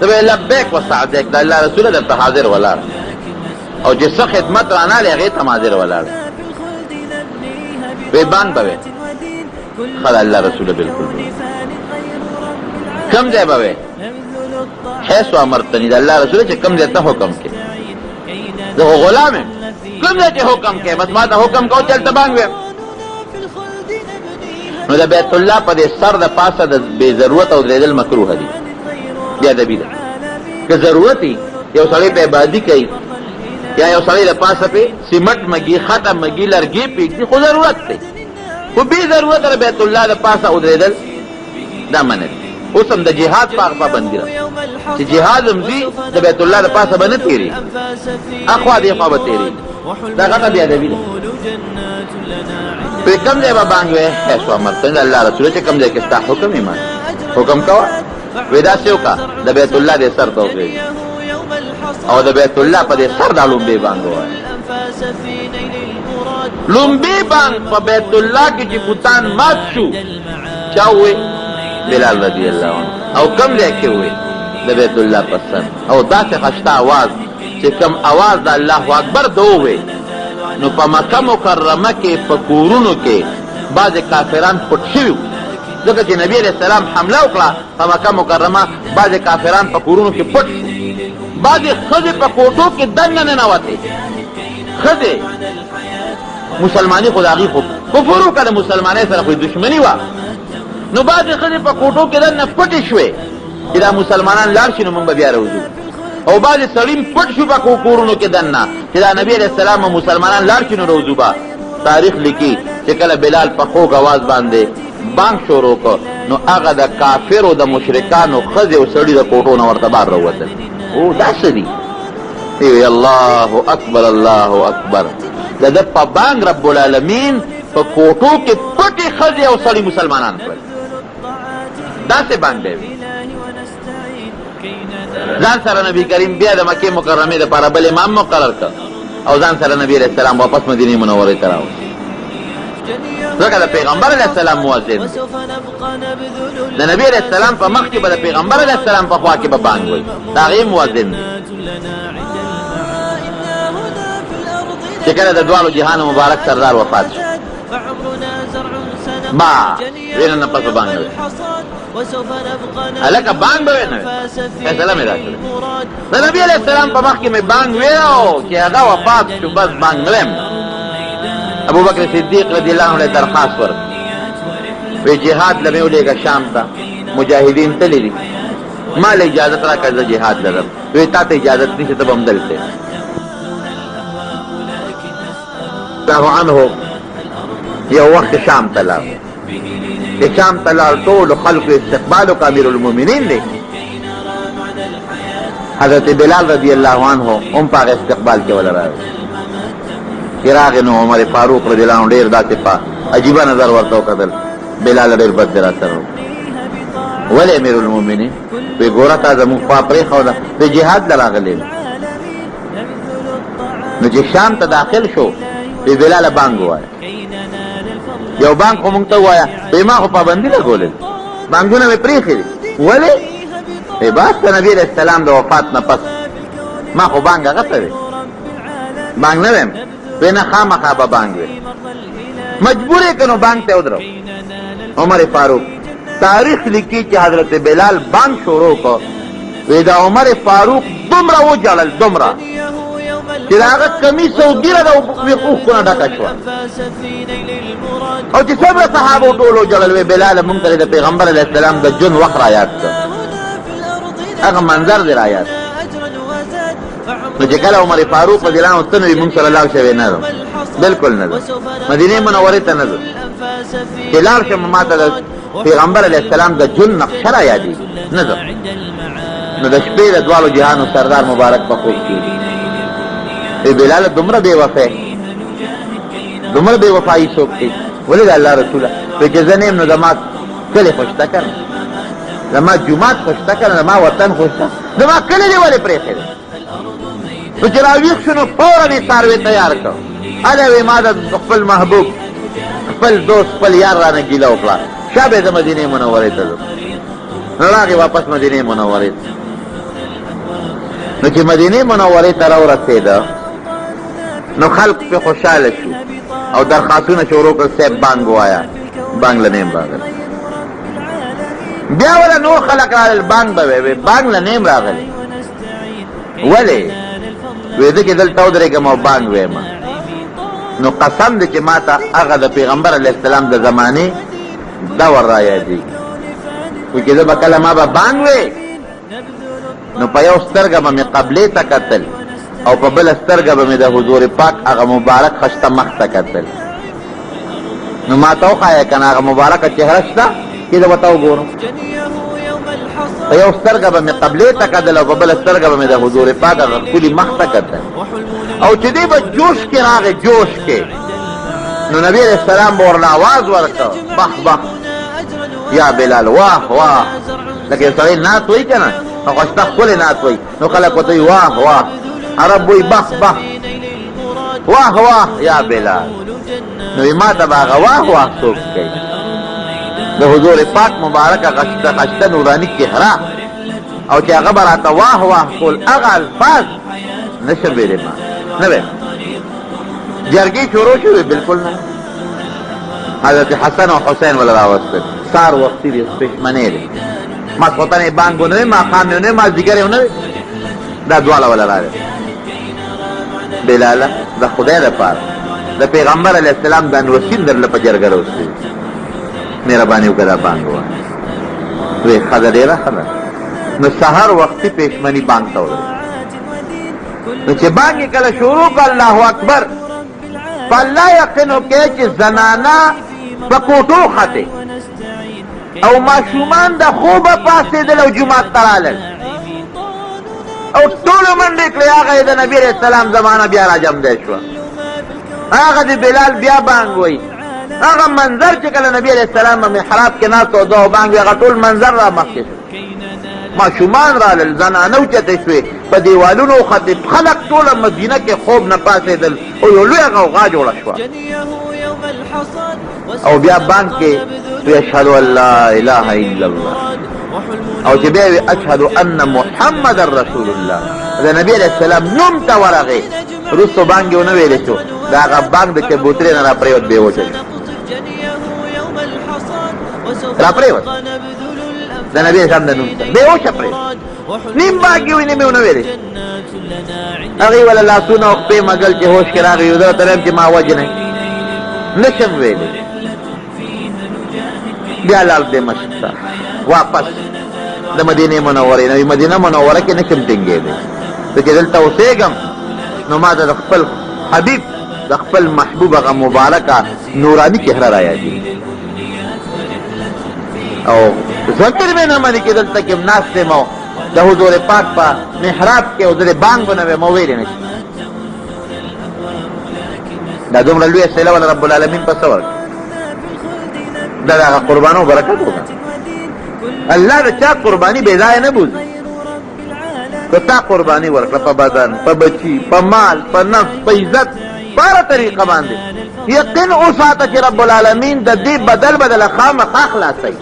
ته به لبیک وسعدیک د الله رسول درته حاضر ولاړ او چې څه خدمت رانه لې هغې ته حاضر ولاړ وی بان به خل الله رسول بالکل کم ځای به حیث امرتنی د الله رسول چې کم ځای ته حکم کې زه غلام یم کوم ځای چې حکم کې بس ما ته حکم کو چلته بانګ ویم نو د بیت الله په دې سر د پاسه د بې ضرورت او درېدل مکروه دي بیا ادبي ده که ضرورت یو سړی په عبادي کوي یا یو سړی د پاسه پې سیمټ مګي خټه مګي لرګي پرېږدي خو ضرورت دی خو بې ضرورت د بیت الله د پاسه ودرېدل دا منع دي اوس هم د جهاد په هغه پابندي ده چې جهاد هم ځي د بیت الله د پاسه به نه تېرېږي اخوا دې خوا به تېرېږي دا غټه بې ادبي ده پرې کوم ځای به بانګ وایې حیث امرتنی د الله رسول چې کوم ځای کې ستا حکم ایمان حکم کوه وی داسې وکړه د بیت الله دې سر ته وخېږي او د بیت الله په دې سر دا لومبی بانګ ووایه لومبی بانګ په بیت الله کې چې بوتان مات شو چا ووی بلال رضی الله عنه او کوم ځای کې ووی د بیت الله په سر او داسې خشته اواز چې کوم اواز د الله اکبر ده ووی نو په مکه مکرمه کې په کورونو کې بعضې کافران پټ شوي ځکه چې نبي علیه السلام حمله وکړه په مکه مکرمه بعضې کافران په کورونو کې پټ شو بعضې ښځې په کوټو کې دننه ننوتې ښځې مسلماني خو د هغې خو کفر وکړه د مسلمانۍ سره خو دشمني وه نو بعضې ښځې په کوټو کې دننه پټې شوې چې دا مسلمانان لاړ شي نو موږ به بیا راوځو او بعضې سړي پټ شو په کورونو کې دننه چې دا نبي علیه السلام او مسلمانان لاړ شي نو راوځو به تاریخ لیکي چې کله بلال په خوږ اواز باندې بانګ شروع کړ نو هغه د کافرو د مشرکانو ښځې او سړي د کوټو نه ورته بار راووتل او دا څه دي وی الله اکبر الله اکبر د ده په بانګ رب العالمین په کوټو کې پټې ښځې او سړي مسلمانان کړل داسې بانګ دی ځان سره نبی کریم بیا د مکې مکرمې دپاره بل امام مقرر کړ او ځان سره نبی علیہ السلام واپس مدینه منوره ته راوړ. ځکه د پیغمبر علیہ السلام مؤذن د نبی علیہ السلام په مخ کې به د پیغمبر علیہ السلام په خوا کې به بانګ وي، د هغې مؤذن چې کله د دواړو جهان مبارک سردار وفات شو با وینه نه پس بانګ وي هلکه بانګ به نه فیصله مې راکړه د نبی علیہ السلام په مخ کې مې بانګ ویلو چې هغه وفات شو بس بانګ نه ویم. ابو بکر صدیق رضی اللہ عنہ درخواست ورک وی جہاد لمه ولېږه شام ته مجاهدین تللی دي ما له اجازت راکړه زه جهاد لرم. وی تا ته اجازت نشته ته به همدلته الله عنه یو وخت شام ته لاړ چې شام ته لاړ ټولو خلکو استقبالو که امیر المؤمنین دی حضرت بلال رضی اللہ عنہ هم په هغه استقبال کې ولا راغی راغ نو عمر فاروق رضی اللہ عنہ ډیر داسې په عجیبه نظر ورته وکتل بلال ډیر بد را سره ولې امیر المؤمنین وی ګوره تا زموږ خوا پرېښوده وی جهاد له راغلی نو چې شام ته داخل شو وی بلاله بانګ ووایه یو بانګ خو مونږ ته ووایه وی ما خو پابندي لګولې بانګونه مې پرېښي دي ولې وی بس د نبي علیه السلام د وفات نه پس ما خو بانګ هغه ته دی بانګ نه ویم وی نه خامخا به بانګ وی مجبور یې که نو بانګ ته ودرو. عمر فاروق تاریخ لیکي چې حضرت بلال بانګ شروع کړ وی دا عمر فاروق دومره وجړل دومره چې د هغه کمیس او ګیره د اوښکو نه ډکه شوه او چې څومره صحابو ټول وجړل وی بلاله مونږ ته د پیغمبر علیه السلام د ژوند وخت را یاد کړ هغه منظر دی را یاد نو چې کله عمر فاروق رضی الله عنه ته نو مونږ سره لاړ شوی نه ده بلکل نه ده مدینې منورې ته نه ده چې لاړ شم ما ته د پیغمبر علیه السلام د ژوند نقشه را یادېږي نه ده نو د شپې د دواړو جهانو سردار مبارک په خوب کې ای بلاله دومره بې وفای دومره بې وفایي څوک دی ولې د الله رسوله وایي چې زه نه یم نو زما کلی خو شته که نه زما جومات خو شته که نه زما وطن خو شته زما کلی دی ولې پرېښی دی نو چې راویښ شو نو فورا یې څاروی تیار کړ هله وی ما د خپل محبوب خپل دوست خپل یار رانه ګیله وکړه شابه زه مدینې منورې ته ځم نو راغی واپس مدینې منورې ته نو چې مدینې منورې ته راورسېده نو خلق پې خوشحاله شو او درخواستونه شروع کړ صاحب بانګ ووایه بانګ له نیم راغلی بیا وله نور خلق راغلل بانګ به وی بانګ له نیم راغلی ولې وی زه چې دلته ودرېږم او بانګ ویم نو قسم دی چې ما ته هغه د پیغمبر علیه السلام د زمانې دور را یادېږي وایي چې زه به کله ما به بانګ وی نو په یو سترګه به مې قبلې ته کتل او په بله سترګه به مې د حضور پاک هغه مبارک خشته مخ ته کتل نو ما ته وښایه که نه هغه مبارکه چهره شته چې زه ورته وګورم په یو سترګه به مې قبلې ته کتل او په بله سترګه به مې د حضور پاک هغه ښکلي مخ ته کتل او چې دی به جوش کې راغی جوش کې نو نبی علیہ السلام به ورله آواز ورکړ بخ بخ یا بلال واه واه لکه یو سړی نعت وایي که نه نو خوشته ښکلی نعت وایي نو خلک ورته وایي واه واه عرب وایي بخ بخ واه واه یا بلال نو ما ته به هغه واه واه څوک کوي د حضور پاک مبارکه خشته خشته نوراني چهره او چې هغه به راته واه واه ټول هغه الفاظ نشم ویلی ما نه ویم جرګې شروع شوې بلکل نه حضرت حسن او حسین ولا راوستل سار وختي دی پښمنې دی ماسخوتن یې بانګ ونه وي ماښام یې ونه وي مازدیګر یې ونه وي دا دواړه ولا راغلې بلاله د خدای دپاره د پیغمبر علیه السلام د انوسین درله په جرګه راوستي مهرباني وکړه دا بانګ ووایه وی ښځه ډېره ښه ده نو سهار وختي پښمني بانګ ته ودرېد نو چې بانګ یې کله شروع کړ الله اکبر په الله یقین وکړئ چې زنانه په کوټو ختې او ماشومان د خوبه پاڅېدل او جومات ته رالل او ټولو منډې کړې هغه یې د نبي علیه السلام زمانه بیا راجمدی شوه هغه د بلال بیا بانګ وایي هغه منظر چې کله نبي علیه السلام په محراب کې ناست او دعا بانګ وایي هغه ټول منظر را مخکې شو ماشومان رالل زنانه اوچتې شوې په دیوالونو وختې خلک ټوله مدینه کې خوب نه پاڅېدل او یو لویه غوغا جوړه شوه او بیا بانک کې اشهد ان لا اله الا الله او چې بیا وي اشهد ان محمد رسول الله د نبی علیه السلام نوم ته ورغې وروستو بانک یې ونه ویلی شو د هغه بانک د چبوترې نه راپرېوت بې وچه راپرېوت د نبی علیه السلام د نوم ته بې وچه پرېوت نیم بانک یې ونیمې ونه ویلی هغې وله لاسونه او خپې مګل چې هوش کې راغی یو زه ته وایم چې ما وجنئ نشم ویلی بیا لاړ دمشق ته واپس د مدینې منورې نه مدینه منوره کې نشم ټینګېدی زه چې دلته اوسېږم نو ما ته د خپل حبیب د خپل محبوب هغه مبارکه نوراني چهره رایادېږي او ذکر مې نه مني چې دلته کې ناست یم او د حضور پاک په محراب کې او د بانګ به نه وې ما ویلې نه شي دا دومره لویه سیله وله رب العالمین په څه ورکړه دا د هغه قربانو برکت وکړه الله د چا قرباني بې ځایه نه بوځي که تا قرباني ورکړه په بدن په بچي په مال په نفس په عزت په هره طریقه باندې یقین وساته چې رب العالمین د دې بدل بدله خامخا خلاصوي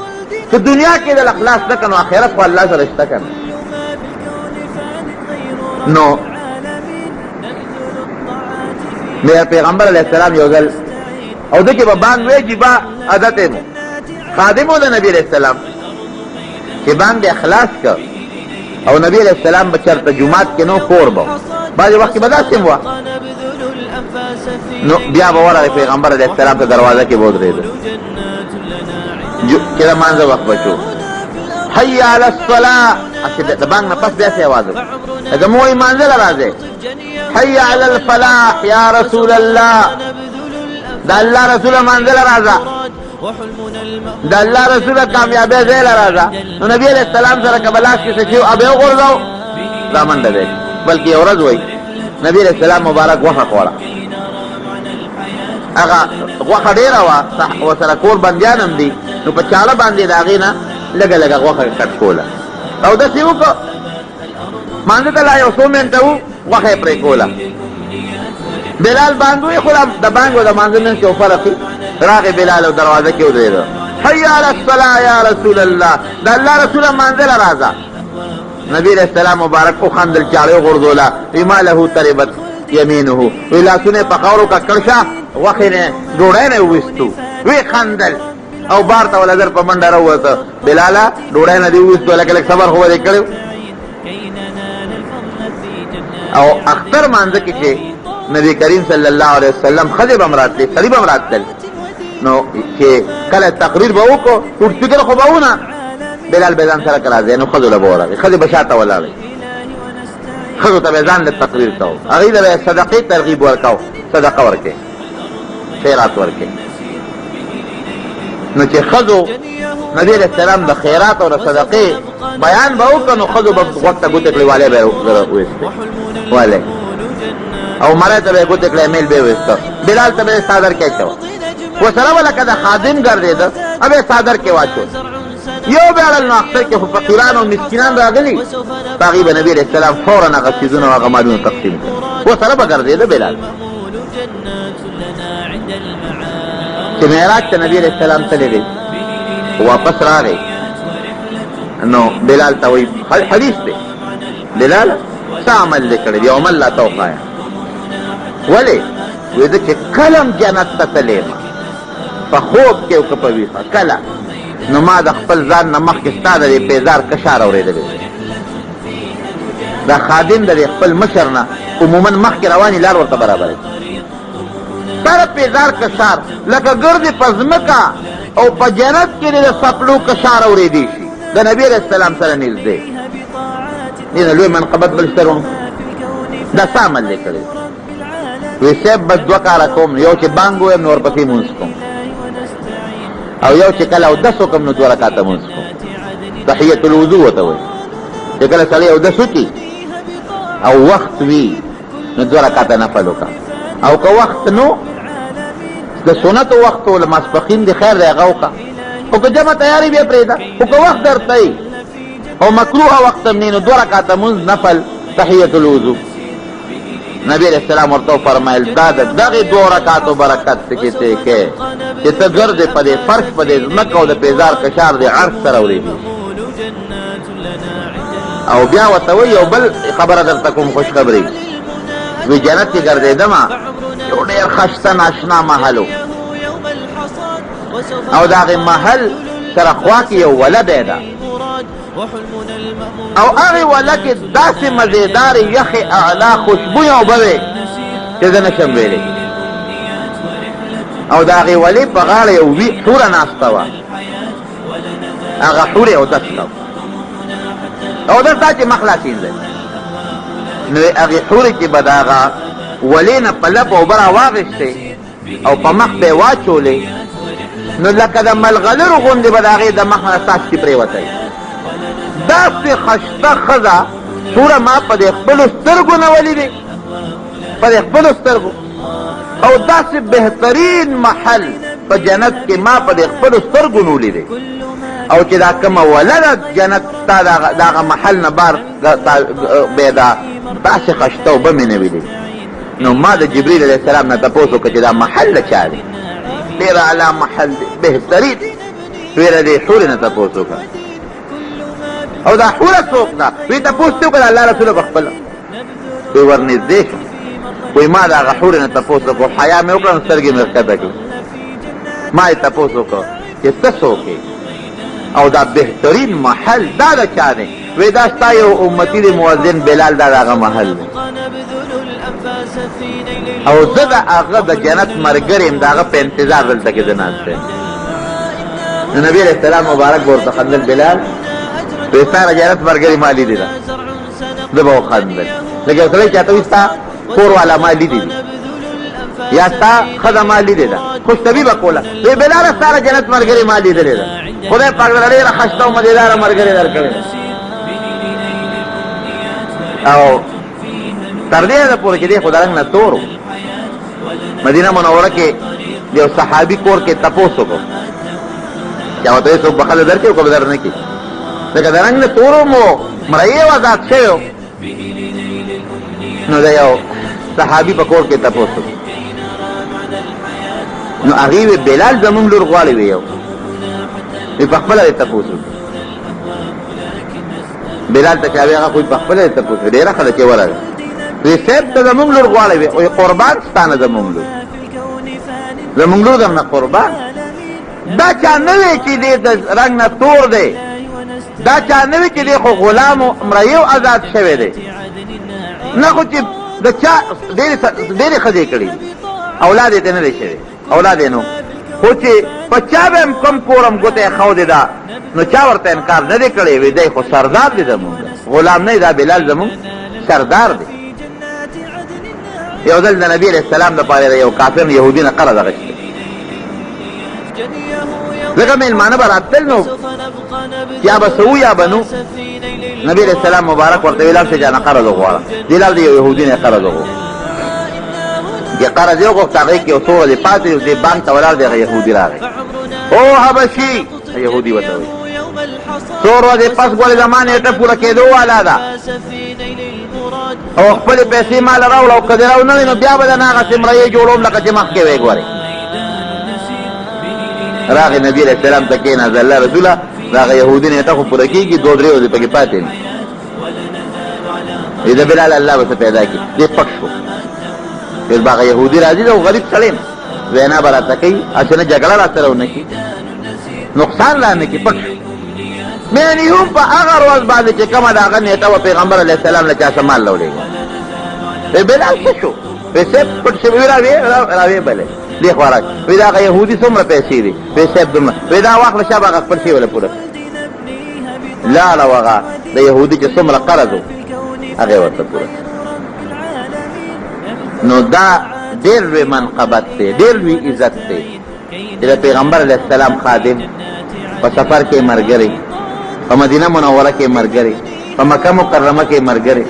که دنیا کې د اخلاص نه کنو آخرت خو الله سره شته کنه نو بیا پیغمبر علیه السلام یو ځل او دکې به بانګ وی چې با عادت یې خادم و د نبی علیه السلام چې بانګ د اخلاص که او نبی علیه السلام به چېرته جومات کې نو کور به بعضې وخت کې به داسې وه نو بیا به ورغی پیغمبر علیه السلام ته دروازه کې به ودرېده چې د مانځه وخت به شو حی علی الصلاة د بانګ نه پس بیا سې اواز وکړه لکه مو وایي مانځه له راځئ حی علی الفلاح یا رسول الله د الله رسوله مانځه له راځه د الله رسوله کامیابۍ ځای له راځه نو نبي علیه السلام سره که به لاس کې څه شي او به یې وغورځو را منډه دی بلکې یو ورځ وایي نبي علیه السلام مبارک غوښه خوړه هغه غوښه ډېره وه ورسره کور بندیان هم دي نو په چاړه باندې د هغې نه لږه لږه غوښه کټ کوله او داسې وکړه مانځه ته لا یو څو منټه وو غوښه یې پرې کوله بلال بانګ ویښول د بانګ او د مانځه منځ کې یو فرق وي راغی بلال او دروازه کې ودرېده حی علی الصلاة یا رسول الله د الله رسوله مانځه له راځه نبی علیه السلام مبارک وخندل چاړه یې وغورځوله وی ما له تربت یمینه وی لاسونه یې په خاورو ککړ شه غوښې نه ډوډۍ نه وویستو وی خندل او بار ته ولا در په منډه راووته بلاله ډوډۍ نه دې وویستو لکه لږ صبر خو به دې کړی او اختر مانځه کې چې نبی کریم صلی الله علیه وسلم ښځې به هم راتلې سړي به هم راتلل نو چې کله تقریر به وکړو ټوټ فکر خو به ونه بلال به ځان سره که راځي نو ښځو له به ورغی ښځې به شاته ولاړې ښځو ته به ځان له تقریر کوو هغوی له به صدقې ترغیب ورکوو صدقه ورکړې خیرات ورکړې نو چې ښځو نبي علیه السلام د خیرات او د صدقې بیان به وکړه نو ښځو به غوږ ته ګوتې کړې والی به یې وویستې والی او مړی ته به یې ګوتې کړې میل به یې ویسته بلال ته به یې څادر کې اچوه ورسره به لکه د خادم ګرځېده به یې څادر کې واچول یو بیړل نو اختر کې خو فقیران او مسکینان راغلي په هغې به نبي علیه السلام فورا هغه څیزونه او هغه مالونه تقسیم کړي ورسره به ګرځېده بلال چې معراج ته نبي علیه السلام تللی دی واپس راغی نو بلال ته وایي حدیث دی بلال څه عمل دې کړی دی عمل راته وښایه ولې وایي زه چې کله م جنت ته تللی یم په خوب کې او که په ویښه کله نو ما د خپل ځان نه مخکې ستا د دې پیزار کشار اورېدلی دا خادم د دې خپل مشر نه عموما مخکې روانې لار ورته برابروي سره پیزار کشار لکه ګرځې په ځمکه او په جنت کې د څپلو کشار اورېدی شي د نبي علیه السلام سره نږدې دې نه لوی منقبت بل شته دا څه عمل دی کړی وی صاحب بس دوه کاره کوم یو چې بانګ ویم نو ورپسې مونځ کوم او یو چې کله اودس وکړم نو دوه رکاته مونځ کوم تحیة الوضو ورته وایي چې کله سړی اودس وکړي او وخت وي نو دوه رکاته نفل وکړه او که وخت نو د سنتو وخت و لماسپښین د خیر دی هغه وکړه او که جمع تیاري بیا پرېږده خو که وخت درته وي او مکروه وقت منینو 2 رکعاته منځ نفل تحیت الوضو. نبی علیہ السلام ورته فرمایل دا دغه 2 رکعاتو برکت کې ته کې چې ته ګرځې په دې فرش په دې ځمکه او د پیزار کشار د عرش سره ورېږي. او بیا ورته وایي یو بل خبره درته کوم خوش خبرې وی جنت کې ګرځېدم یو ډېر ښایسته ناشنا محل او د هغې محل سره خوا کې یو وله دی ده او هغې وله کې داسې مزېدارې یخې اعلی خوشبویه اوبه وې چې زه نشم ویلی او د هغې ولې په غاړه یو حوره ناسته وه هغه حورې اودس کوه اودس دا چې مخ خلاصین دی نو هغې حورې چې به د هغه ولې نه په لپ اوبه راواغېستې او په مخ به یې واچولې نو لکه د ملغلرو غوندې به د هغې د مخ نه څاڅکي پرېوتی داسې خشته ښځه سوره ما په دې خپلو سترګو نه ولیدې په دې خپلو سترګو او داسې بهترین محل په جنت کې ما په دې خپلو سترګو نه ولیدې او چې دا کومه وله ده جنت ستا د هغه محل نه بار بې ده داسې خشته اوبه مې نه ولیدې. نو ما د جبریل علیه السلام نه تپوس وکړه چې دا محل د چا دی ډېر اعلی محل دی بهترین ویله دې حورې نه تپوس وکړه او دا حوره څوک ده وی تپوس دې وکړه الله رسوله په خپله وی ورنږدې شو وی ما د هغه حورې نه تپوس وکړو حیا مې وکړه نو سترګې مې ښکته کړې ما یې تپوس وکړه چې ته څوک یې او دا بهترین محل دا د چا دی وی دا ستا یو امتي دی مؤذن بلال دا د هغه محل دی او زه د هغه د جنت ملګری یم د هغه په انتظار دلته کې زه ناست یم. نو نبي علیه السلام مبارک به ورته خندل بلال وی ستا د جنت ملګري ما لیدې ده زه به وخندل لکه یو سړی چاته وي ستا کور والا ما لیدې دي یا ستا ښځه ما لیدې ده خوشطبي به کوله وی بلاله ستا د جنت ملګري ما لیدلې ده خدای پاک درله ډېره ښایسته او مزېداره ملګرې درکړې او تر دې ده پورې چې دی خو د رنګ نه تور و مدینه منوره کې د یو صحابي کور کې تپوس وکړو چا ورته وایي څوک به ښځه درکړي او که به در نه کړي ځکه د رنګ نه تور و مو مرئیې و ازاد شوی و نو د یو صحابي په کور کې تپوس وکړو نو هغې وی بلال زمونږ لور غواړي وی یو وی په خپله یې تپوس وکړو بلال ته چې هغه خو یې په خپله یې تپوس وکړو ډېره ښه ده چې ورغله وی صاحب ته زمونږ لور غواړی وی قربان ستا نه زمونږ لور زمونږ لور درنه قربان دا چا نه وی چې دی د رنګ نه تور دی دا چا نه وی چې دی خو غلام و مریو آزاد شوی دی نه خو چې د چا ډېرې ښځې کړي اولاد یې ته نه دی شوی اولاد یې نو خو چې په چا به هم کوم کورم ګوته یې ښودې ده نو چا ورته انکار نه دی کړی وی دی خو سردار دی زمونږ غلام نه دی دا بلال زمونږ سردار دی. یو ځل د نبي علیه السلام دپاره د یو کافر یهودي نه قرض اخیستی ځکه مېلمانه به راتلل نو یا به څه وو یا به نو نبي علیه السلام مبارک ورته ویل شه چا نه قرض وغواړه دې لار د یو یهودي نه قرض وغوښت چې قرض یې وغوښت هغې کې یو څو ورځې پاتې دې بانک ته ولاړ دی هغه یهودي راغی او حبشي یهودي ورته وایي څو ورځې پس ګورې زما نیټه پوره کېدو والا ده او خپلې پیسې ماله راوړه او که دې راو نه وي نو بیا به د نه هغسې مرئیې جوړوم لکه چې مخکې وی ګورې راغی نبي علیه السلام ته کېناست الله رسوله د هغه یهودي نیټه خو پوره کېږي 2-3 ورځې پکې پاتې نه وي د بلال الله به څه پیدا کړي دې پټ شو پھر به هغه یهودي راځي د غریب سړی وینا به راته کوي هسې نه جګړه را سره ونه کړي نقصان را نه کړي پټ شو مینې هم په هغه ورځ باندې چې کومه د هغه نیټه وه پیغمبر علیه السلام له چا څه مال راولېږه وی بلال څه شو وی صاحب پټ شوي راویې بلې دې خوا راځي وی د هغه یهودي څومره پیسې دي وی صاحب دومره وی دا واخله شا به هغه خپل شی وله پوره لاړه و هغه د یهودي چې څومره قرض و هغې ورته پوره نو دا ډېر لوی منقبت دی ډېر لوی عزت دی چې د پیغمبر علیه السلام خادم په سفر کې ملګری په مدینه منوره کې ملګری په مکه مکرمه کې ملګری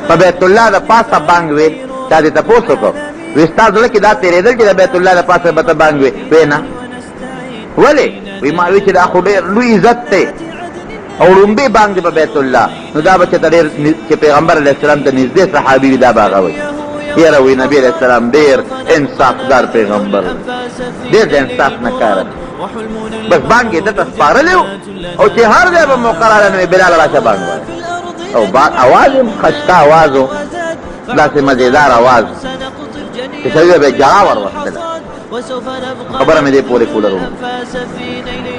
په بیت الله د پاسه بانګ وی چا دې تپوس وکړو وی ستا زړه کې دا تېرېدل چې د بیت الله د پاسه به ته بانګ وی وی نه ولې وی ما وی چې دا خو ډېر لوی عزت دی او لومبي بانګ په بیت الله نو دا بچ ته ډېر چې پیغمبر علیه السلام ته نږدې صحابي دا باغوي یاره وی نبی علیہ السلام ډېر انصافدار پیغمبر ډېر د انصاف نه کار بس بانګ یې دته سپارلی او چې هر ځای به موقع راغله نو بلال راشه بانګ وایه او اواز یې خشته اواز و داسې مزېدار اواز چې سړي به جلا ور وستله خبره مې دې پورې کوله روم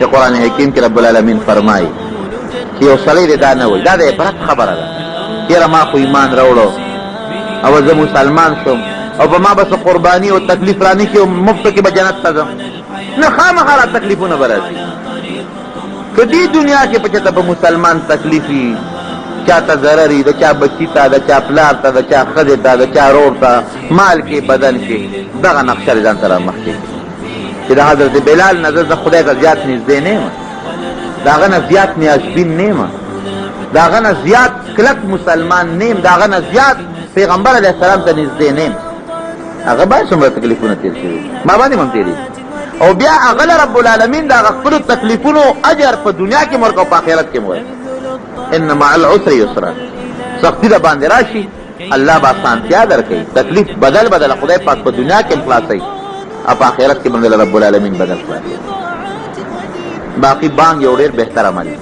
چې قرآن حکیم کې رب العالمین فرمایي چې یو سړی دې دا نه وایي دا د عبرت خبره ده یاره ما خو ایمان راوړو او زه مسلمان شوم او په ما بس قرباني او تکلیف رانی کې مفت کې به جنت ته ځم نه خامخا را تکلیفونه به راځي که دې دنیا کې په چېته په مسلمان تکلیفي چاته ضرري د چا بچي ته د چا پلار ته د چا ښځې ته د چا رور ته مال کې بدن کې دغه نقشه ځان سره مخکې چې د حضرت بلال نه زه خدای ته زیات نږدې نه یم د هغه نه زیات نیازبین نه یم د هغه نه زیات کلک مسلمان نه یم د هغه نه زیات پیغمبر علیه السلام ته نږدې نه یم هغه باید څومره تکلیفونه تېر شوي ما باندې هم تېرېږي او بیا هغه له رب العالمین د هغه خپلو تکلیفونو اجر په دنیا کې ورکړه او په آخرت کې م ان مع العسر یسرا سختی د باندې راشي الله به اسانتیا درکوي تکلیف بدل بدل خدای پاک په دنیا کې خلاصوي او په آخرت کې باندې رب العالمین بدل خلاصوي باقي بانګ یو ډېر بهتر عمل دی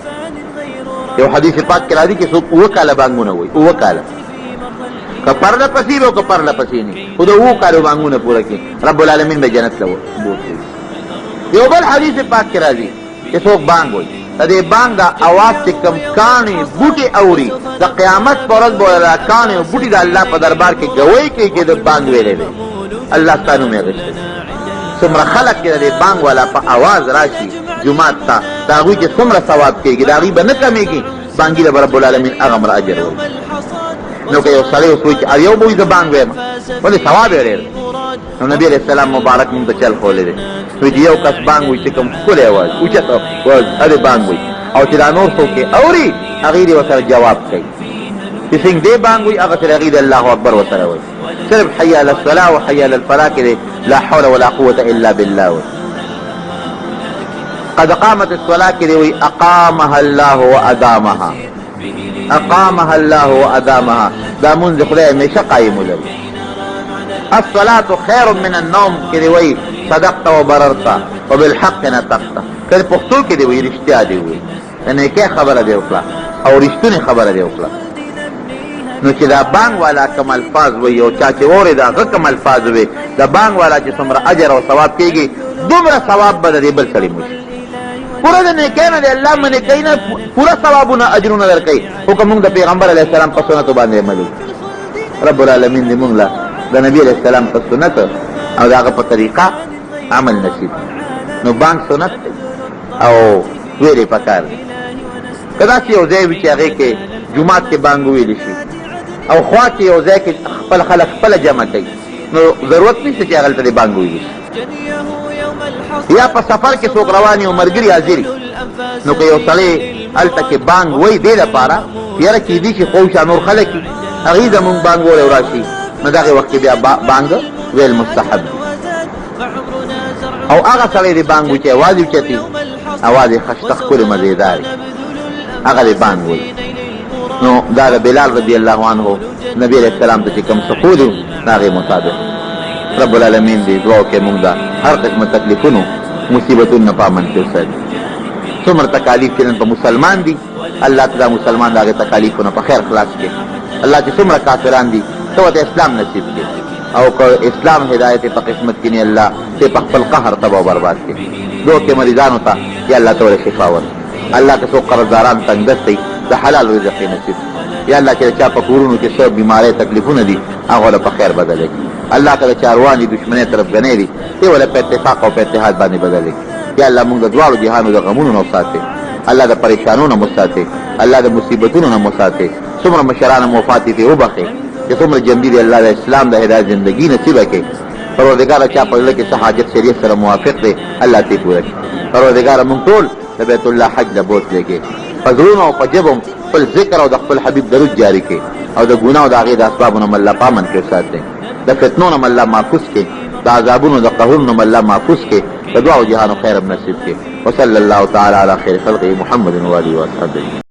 یو حدیث پاک کې راځي چې څوک اووه کاله بانګونه وایي اووه کاله که پرله پسې وي او که پرله پسې نه خو د اووه کالو بانګونه پوره کړي رب العالمین به جنت ته بوتلي یو بل حدیث پاک کې راځي چې څوک بانګ وایي د دې بانګ د اواز چې کوم کاڼي بوټي اوري د قیامت په ورځ به دا کاڼي او بوټي د الله په دربار کې ګوی کوي چې د بانګ ویلی دی الله ستا نوم یې اخیستی څومره خلک چې د دې بانګ والا په اواز راشي جومات ته د هغوی چې څومره ثواب کېږي د هغوی به نه کمېږي بانګي له به رب العالمین هغه مره اجر ورکړي نو که یو سړی اوس وایي چې یو به وایي زه بانګ وایم ولې ثواب یې ډېر نو نبي علیه السلام مبارک مونږ ته چل ښولی دی وایي چې یو کس بانګ وایي چې کوم ښکلی اواز اوچت اواز هغې بانګ وایي او چې دا نور څوک یې اوري هغې دې ورسره جواب کوي چې څنګه دې بانګ وایي هغه سره هغې د الله اکبر ورسره وایي صرف حي علی الصلاة و حي علی الفلاح کې دی لا حول ولا قوة الا بالله وایي قد قامت الصلاة کې دی وایي اقامها الله وادامها اقامها الله وادامها دا منځ خدای همیشه قایم ولري الصلاة خیر من النوم کې دی وایي صدقت وبررت وبالحق نطقت کله پښتو کې دی وایي رښتیا دی وایي نه کې خبره دی وکړه او رښتونی خبره دی وکړه نو چې دا بانګ والا کم الفاظ وایي او چا چې اوري دا هغه کم الفاظ وایي دا بانګ والا چې څومره اجر او ثواب کېږي دومره ثواب به د دې بل سړي موشي پوره د نیکۍ نه د الله منې کوي نه پوره ثوابونه اجرونه درکوي خو که موږ د پیغمبر علیه السلام په سنتو باندې عمل وکړو رب العالمین دې موږ له د نبي علیه السلام په سنت او د هغه په طریقه عمل نصیب نو بانګ سنت دی او ویلې پکار دی که داسې یو ځای وي چې هغې کې جومات کې بانګ وویلی شي او خوا کې یو ځای کې خپل خلک خپله جمع کوي نو ضرورت نشته چې هغلته دې بانګ وویلی شي یا په سفر کې څوک روان او ملګري حاضر نو که یو سړی هلته کې بانګ وایي دې لپاره یاره کېدي چې خوشا نور خلک وي هغوی زمونږ بانګ وویلی او راشي نو دغې وخت کې بیا بانګ ویل مستحب دی او هغه سړی دې بانګ وایي چې اواز یې اوچتي اواز یې خشته ښکلې مزېدار هغه دې بانګ وایي نو دا د بلال رضی الله عنه نبی علیه السلام ته چې کوم څه ښودي و د هغې مطابق رب العالمین دې دعا وکړي موږ د هر قسمه تکلیفونو مصیبتونو نه په امن کې وساتي څومره تکالیف چې نن په مسلمان دي الله ته دا مسلمان د هغې تکالیفونه په خیر خلاص کړي الله چې څومره کافران دي ته ورته اسلام نصیب کړي او که اسلام هدایت په قسمت کې نه الله چې په خپل قهر تباه او برباد کړي دعا وکړي مریضانو ته یا الله ته ورته شفا ورکړي الله که څوک قرضداران تنګدستی د حلال رزق یې نصیب یا الله چې د چا په کورونو کې څه بیمارۍ تکلیفونه دي هغه له په خیر بدله کړي الله که د چا روانې دشمنۍ طرف ګنۍ دي دې وله په اتفاق او په اتحاد باندې بدله کړي یا الله موږ د دواړو جهانو د غمونو نه وساتې الله د پریشانونو نه وساتې الله د مصیبتونو نه وساتې څومره مشران مو وفات دي وبخښې چې څومره جمدي دي الله د اسلام د هدایت زندګي نصیبه کړي پروردګاره چا په زړه کې څه حاجت شریعت سره موافق دی الله دې پوره کړي پروردګاره موږ ټول د بیت الله حج له بوتلې کې په زړونو او په ژبو خپل ذکر او د خپل حبیب درود جاری کړي او د ګناه او د هغې د اسبابونو الله په امن کې وساتي د فتنو نه الله محفوظ کړي د عذابونو د قهرونو نه الله محفوظ کړي د دعاو جهانو خیر نصیب کړي وصلی الله تعالی علی خیر خلقه محمد و آله و اصحابه